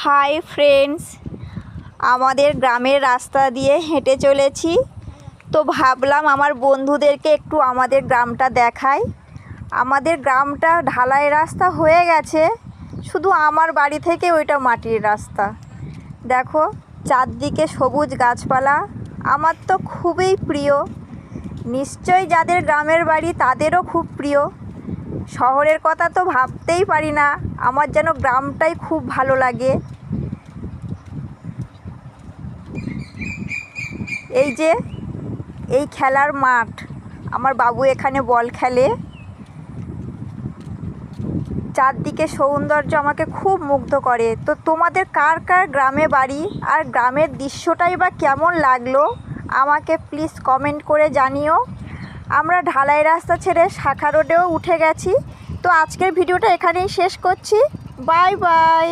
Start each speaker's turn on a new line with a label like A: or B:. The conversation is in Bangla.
A: হাই ফ্রেন্ডস, আমাদের গ্রামের রাস্তা দিয়ে হেঁটে চলেছি। তো ভাবলাম আমার বন্ধুদেরকে একটু আমাদের গ্রামটা দেখাই। আমাদের গ্রামটা ঢালাই রাস্তা হয়ে গেছে, শুধু আমার বাড়ি থেকে ওইটা মাটির রাস্তা। দেখো চারদিকে সবুজ গাছপালা, আমার তো খুবই প্রিয়। নিশ্চয়ই যাদের গ্রামের বাড়ি তাদেরও খুব প্রিয়। শহরের কথা তো ভাবতেই পারি না, আমার যেন গ্রামটাই খুব ভালো লাগে। এই যে এই খেলার মাঠ, আমার বাবু এখানে বল খেলে। চারদিকে সৌন্দর্য আমাকে খুব মুগ্ধ করে। তো তোমাদের কার কার গ্রামে বাড়ি আর গ্রামের দৃশ্যটাই বা কেমন লাগলো আমাকে প্লিজ কমেন্ট করে জানিও। আমরা ঢালাই রাস্তা ছেড়ে শাখা রোডেও উঠে গেছি। তো আজকের ভিডিওটা এখানেই শেষ করছি। Bye bye.